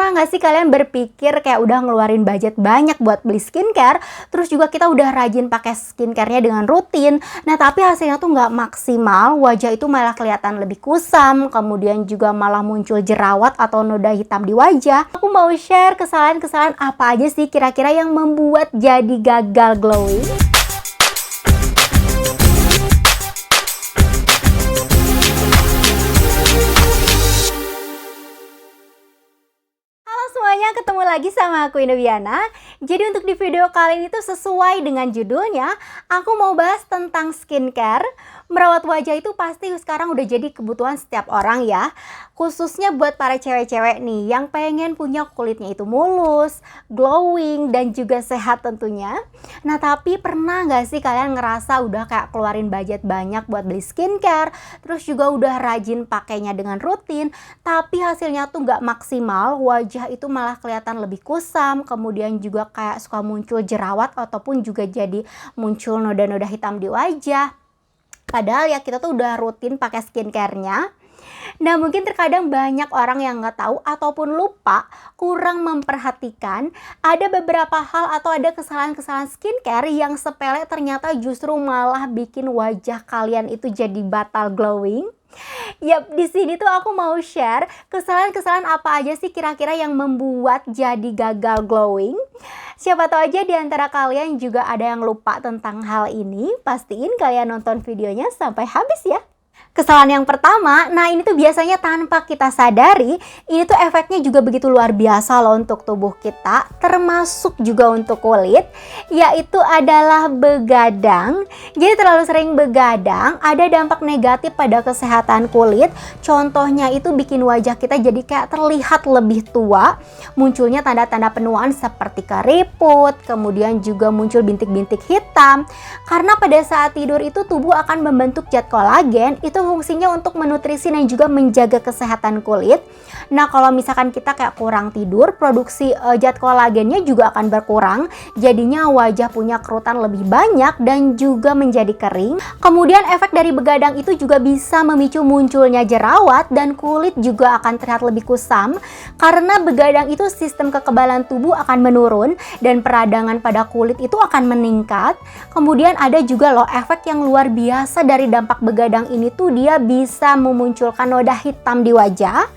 Pernah nggak sih kalian berpikir kayak udah ngeluarin budget banyak buat beli skincare, terus juga kita udah rajin pakai skincare-nya dengan rutin, nah tapi hasilnya tuh nggak maksimal, wajah itu malah kelihatan lebih kusam, kemudian juga malah muncul jerawat atau noda hitam di wajah. Aku mau share kesalahan-kesalahan apa aja sih kira-kira yang membuat jadi gagal glowing. Semuanya, ketemu lagi sama aku Indoviana. Jadi untuk di video kali ini tuh sesuai dengan judulnya, aku mau bahas tentang skincare. Merawat wajah itu pasti sekarang udah jadi kebutuhan setiap orang ya. Khususnya buat para cewek-cewek nih yang pengen punya kulitnya itu mulus, glowing, dan juga sehat tentunya. Nah tapi pernah nggak sih kalian ngerasa udah kayak keluarin budget banyak buat beli skincare, terus juga udah rajin pakainya dengan rutin, tapi hasilnya tuh nggak maksimal, wajah itu malah kelihatan lebih kusam, kemudian juga kayak suka muncul jerawat ataupun juga jadi muncul noda-noda hitam di wajah. Padahal ya kita tuh udah rutin pakai skincare-nya. Nah mungkin terkadang banyak orang yang nggak tahu ataupun lupa, kurang memperhatikan ada beberapa hal atau ada kesalahan-kesalahan skincare yang sepele ternyata justru malah bikin wajah kalian itu jadi batal glowing. Yap, di sini tuh aku mau share kesalahan-kesalahan apa aja sih kira-kira yang membuat jadi gagal glowing. Siapa tahu aja di antara kalian juga ada yang lupa tentang hal ini. Pastiin kalian nonton videonya sampai habis ya. Kesalahan yang pertama, nah ini tuh biasanya tanpa kita sadari, ini tuh efeknya juga begitu luar biasa loh untuk tubuh kita, termasuk juga untuk kulit, yaitu adalah begadang. Jadi terlalu sering begadang, ada dampak negatif pada kesehatan kulit. Contohnya itu bikin wajah kita jadi kayak terlihat lebih tua, munculnya tanda-tanda penuaan seperti keriput, kemudian juga muncul bintik-bintik hitam. Karena pada saat tidur itu tubuh akan membentuk zat kolagen, itu fungsinya untuk menutrisi dan juga menjaga kesehatan kulit. Nah kalau misalkan kita kayak kurang tidur, produksi zat kolagennya juga akan berkurang, jadinya wajah punya kerutan lebih banyak dan juga menjadi kering. Kemudian efek dari begadang itu juga bisa memicu munculnya jerawat dan kulit juga akan terlihat lebih kusam. Karena begadang itu sistem kekebalan tubuh akan menurun dan peradangan pada kulit itu akan meningkat. Kemudian ada juga loh efek yang luar biasa dari dampak begadang ini tuh, dia bisa memunculkan noda hitam di wajah.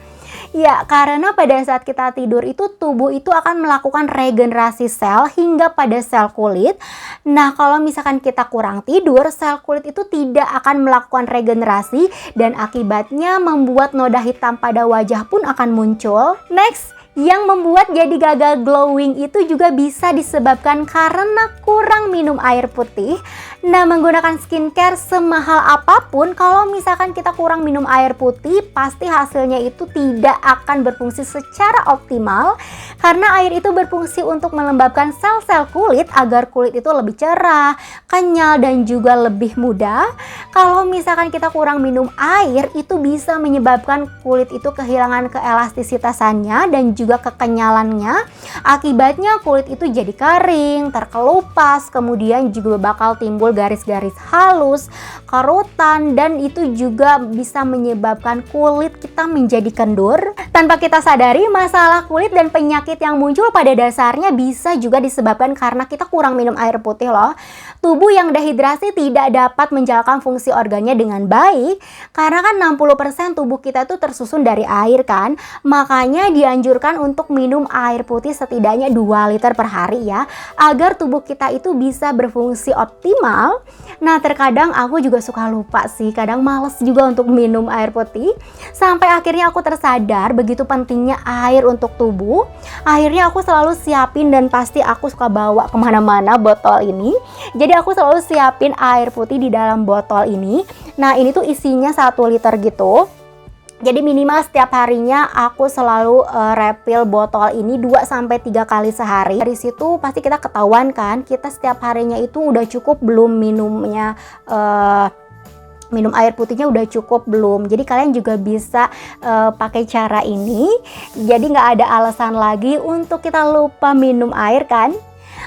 Ya, karena pada saat kita tidur itu tubuh itu akan melakukan regenerasi sel hingga pada sel kulit. Nah, kalau misalkan kita kurang tidur, sel kulit itu tidak akan melakukan regenerasi dan akibatnya membuat noda hitam pada wajah pun akan muncul. Next, yang membuat jadi gagal glowing itu juga bisa disebabkan karena kurang minum air putih. Nah, menggunakan skincare semahal apapun, kalau misalkan kita kurang minum air putih, pasti hasilnya itu tidak akan berfungsi secara optimal. Karena air itu berfungsi untuk melembabkan sel-sel kulit agar kulit itu lebih cerah, kenyal, dan juga lebih muda. Kalau misalkan kita kurang minum air, itu bisa menyebabkan kulit itu kehilangan keelastisitasannya dan juga kekenyalannya. Akibatnya kulit itu jadi kering, terkelupas, kemudian juga bakal timbul garis-garis halus, kerutan, dan itu juga bisa menyebabkan kulit kita menjadi kendur. Tanpa kita sadari, masalah kulit dan penyakit yang muncul pada dasarnya bisa juga disebabkan karena kita kurang minum air putih loh. Tubuh yang dehidrasi tidak dapat menjalankan fungsi organnya dengan baik karena kan 60% tubuh kita itu tersusun dari air kan. Makanya dianjurkan untuk minum air putih setidaknya 2 liter per hari ya, agar tubuh kita itu bisa berfungsi optimal. Nah terkadang aku juga suka lupa sih, kadang males juga untuk minum air putih. Sampai akhirnya aku tersadar begitu pentingnya air untuk tubuh. Akhirnya aku selalu siapin dan pasti aku suka bawa kemana-mana botol ini. Jadi aku selalu siapin air putih di dalam botol ini. Nah ini tuh isinya 1 liter gitu. Jadi minimal setiap harinya aku selalu refill botol ini 2-3 kali sehari. Dari situ pasti kita ketahuan kan, kita setiap harinya itu udah cukup belum minumnya, minum air putihnya udah cukup belum. Jadi kalian juga bisa pakai cara ini. Jadi nggak ada alasan lagi untuk kita lupa minum air kan.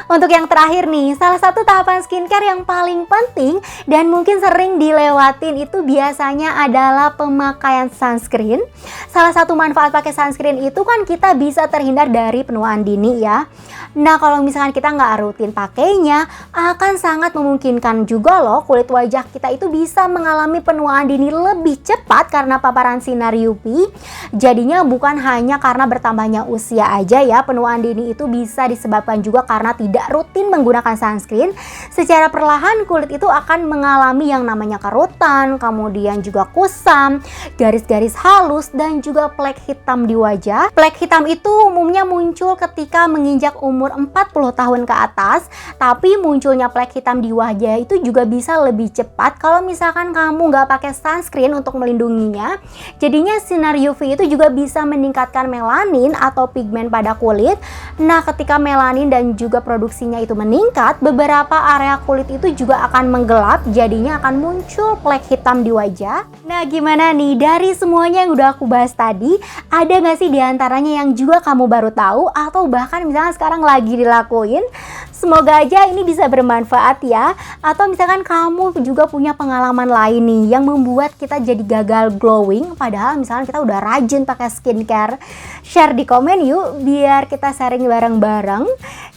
Untuk yang terakhir nih, salah satu tahapan skincare yang paling penting dan mungkin sering dilewatin itu biasanya adalah pemakaian sunscreen. Salah satu manfaat pakai sunscreen itu kan kita bisa terhindar dari penuaan dini ya. Nah, kalau misalkan kita nggak rutin pakainya, akan sangat memungkinkan juga loh kulit wajah kita itu bisa mengalami penuaan dini lebih cepat karena paparan sinar UV. Jadinya bukan hanya karena bertambahnya usia aja ya, penuaan dini itu bisa disebabkan juga karena tidak rutin menggunakan sunscreen. Secara perlahan kulit itu akan mengalami yang namanya kerutan, kemudian juga kusam, garis-garis halus, dan juga plek hitam di wajah. Plek hitam itu umumnya muncul ketika menginjak umur 40 tahun ke atas, tapi munculnya plek hitam di wajah itu juga bisa lebih cepat kalau misalkan kamu nggak pakai sunscreen untuk melindunginya. Jadinya sinar UV itu juga bisa meningkatkan melanin atau pigmen pada kulit. Nah, ketika melanin dan juga produksinya itu meningkat, beberapa area kulit itu juga akan menggelap, jadinya akan muncul plek hitam di wajah. Nah, gimana nih dari semuanya yang udah aku bahas tadi, ada nggak sih diantaranya yang juga kamu baru tahu atau bahkan misalnya sekarang lagi dilakuin? Semoga aja ini bisa bermanfaat ya. Atau misalkan kamu juga punya pengalaman lain nih yang membuat kita jadi gagal glowing, padahal misalkan kita udah rajin pakai skincare. Share di komen yuk biar kita sharing bareng-bareng.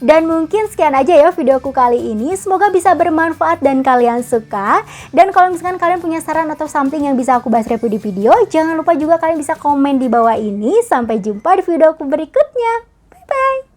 Dan mungkin sekian aja ya videoku kali ini. Semoga bisa bermanfaat dan kalian suka. Dan kalau misalkan kalian punya saran atau something yang bisa aku bahas review di video, jangan lupa juga kalian bisa komen di bawah ini. Sampai jumpa di videoku berikutnya. Bye bye.